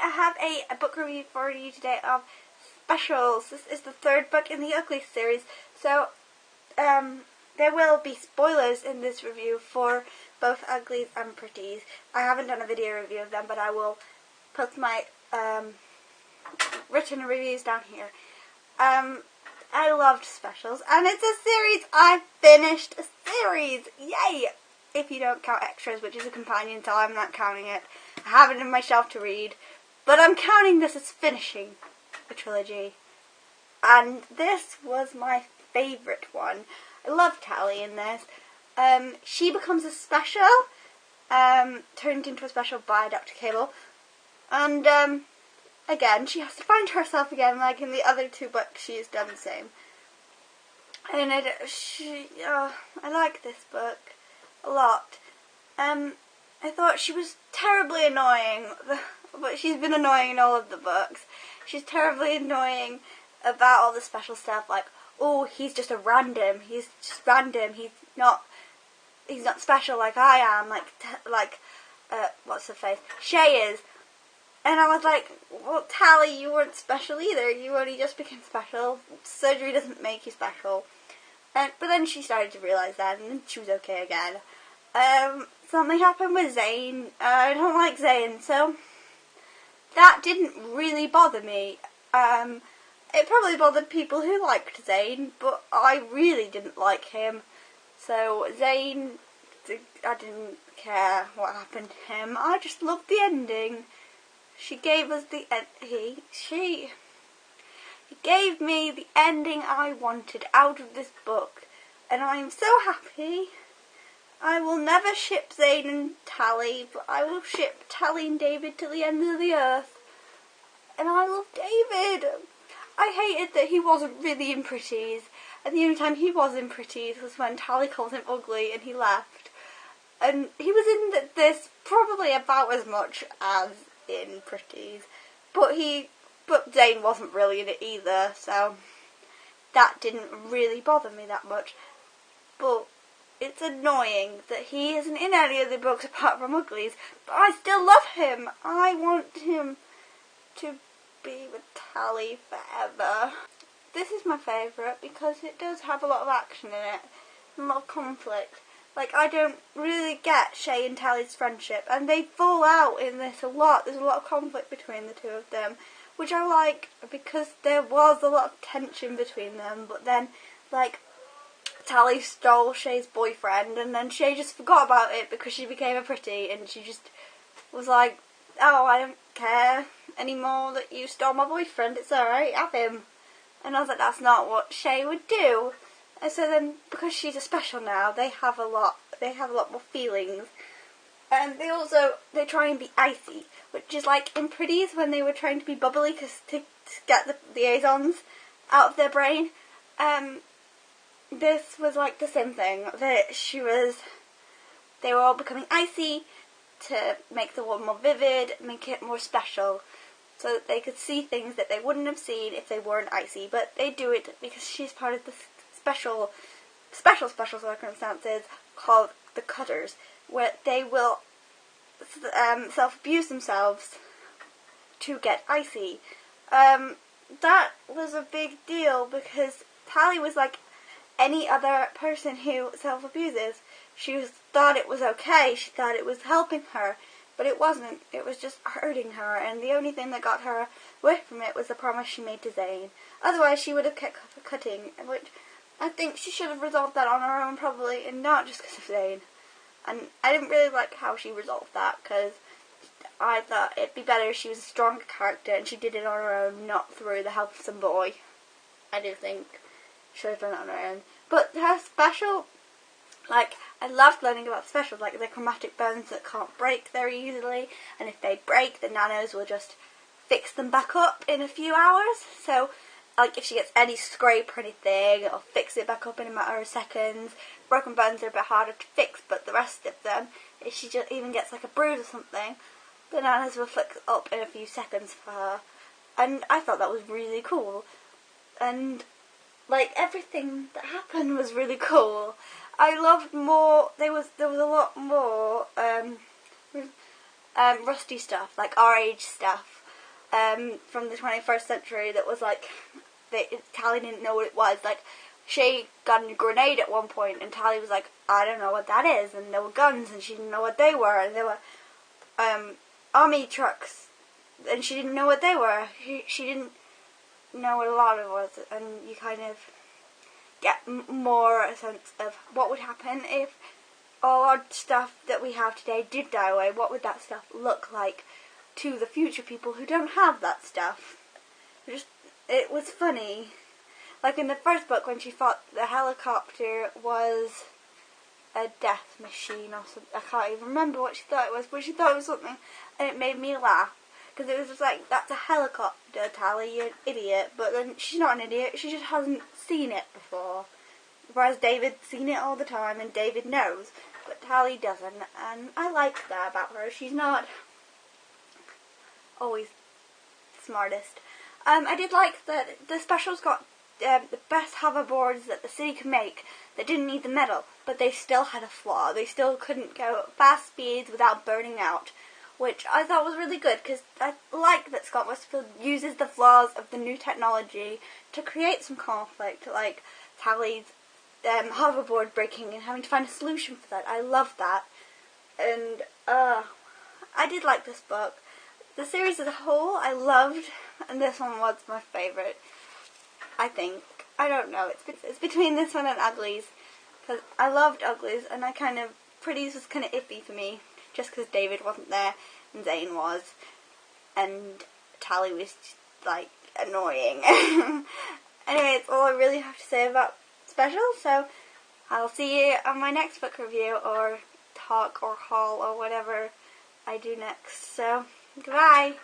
I have a book review for you today of Specials. This is the third book in the Uglies series, so there will be spoilers in this review for both Uglies and Pretties. I haven't done a video review of them, but I will put my written reviews down here. I loved Specials, and it's a series. I finished a series! Yay! If you don't count Extras, which is a companion, so I'm not counting it. I have it in my shelf to read, but I'm counting this as finishing a trilogy. And this was my favourite one. I love Tally in this. She becomes a special, turned into a special by Dr. Cable, and again, she has to find herself again, like in the other two books she's done the same. And I like this book a lot. I thought she was terribly annoying, but she's been annoying in all of the books. She's terribly annoying about all the special stuff, like, oh, he's just a random, he's just random, he's not special like I am, what's her face, Shay is. And I was like, well, Tally, you weren't special either, you only just became special, surgery doesn't make you special. But then she started to realise that, and then she was okay again. Something happened with Zane. I don't like Zane, so that didn't really bother me. It probably bothered people who liked Zane, but I really didn't like him. So Zane, I didn't care what happened to him. I just loved the ending. She gave us he gave me the ending I wanted out of this book, and I am so happy. I will never ship Zane and Tally, but I will ship Tally and David to the end of the earth. And I love David. I hated that he wasn't really in Pretties, and the only time he was in Pretties was when Tally called him ugly and he left. And he was in this probably about as much as in Pretties, but Zane wasn't really in it either, so that didn't really bother me that much. But it's annoying that he isn't in any of the books apart from Uglies, but I still love him. I want him to be with Tally forever. This is my favourite because it does have a lot of action in it, and a lot of conflict. Like, I don't really get Shay and Tally's friendship, and they fall out in this a lot. There's a lot of conflict between the two of them, which I like because there was a lot of tension between them, but then, like, Tally stole Shay's boyfriend, and then Shay just forgot about it because she became a Pretty, and she just was like, oh, I don't care anymore that you stole my boyfriend, it's alright, have him. And I was like, that's not what Shay would do. And so then, because she's a special now, they have a lot more feelings. And they try and be icy, which is like in Pretties when they were trying to be bubbly to get the liaisons out of their brain. This was like the same thing, that they were all becoming icy to make the world more vivid, make it more special, so that they could see things that they wouldn't have seen if they weren't icy. But they do it because she's part of the special circumstances called the Cutters, where they will self-abuse themselves to get icy. That was a big deal because Tally was like any other person who self-abuses. She thought it was okay, she thought it was helping her, but it wasn't. It was just hurting her, and the only thing that got her away from it was the promise she made to Zane. Otherwise she would have kept cutting, which I think she should have resolved that on her own probably, and not just because of Zane. And I didn't really like how she resolved that, because I thought it'd be better if she was a stronger character and she did it on her own, not through the help of some boy. I do think she should have done it on her own. But her special, like, I loved learning about specials, like the chromatic bones that can't break very easily, and if they break, the nanos will just fix them back up in a few hours. So, like, if she gets any scrape or anything, it'll fix it back up in a matter of seconds. Broken bones are a bit harder to fix, but the rest of them, if she just even gets like a bruise or something, the nanos will fix up in a few seconds for her. And I thought that was really cool. And, like, everything that happened was really cool. I loved more, there was a lot more Rusty stuff, like our age stuff. from the 21st century that was like, Tally didn't know what it was. Like, she got a grenade at one point, and Tally was like, I don't know what that is. And there were guns, and she didn't know what they were. And there were army trucks, and she didn't know what they were. She didn't know what a lot of it was. And you kind of get more a sense of what would happen if all our stuff that we have today did die away. What would that stuff look like to the future people who don't have that stuff? It was funny. Like in the first book, when she thought the helicopter was a death machine or something. I can't even remember what she thought it was, but she thought it was something, and it made me laugh. Because it was just like, that's a helicopter, Tally, you're an idiot. But then she's not an idiot, she just hasn't seen it before. Whereas David's seen it all the time, and David knows. But Tally doesn't, and I like that about her. She's not always the smartest. I did like that the specials got the best hoverboards that the city could make that didn't need the metal, but they still had a flaw. They still couldn't go fast speeds without burning out, which I thought was really good, because I like that Scott Westfield uses the flaws of the new technology to create some conflict, like Tally's hoverboard breaking and having to find a solution for that. I love that, and I did like this book. The series as a whole I loved, and this one was my favourite, I think. I don't know, it's between this one and Uglies, because I loved Uglies, and Pretties was kind of iffy for me, just because David wasn't there, and Zane was, and Tally was just, like, annoying. Anyway, it's all I really have to say about Special, so I'll see you on my next book review, or talk, or haul, or whatever I do next, so goodbye.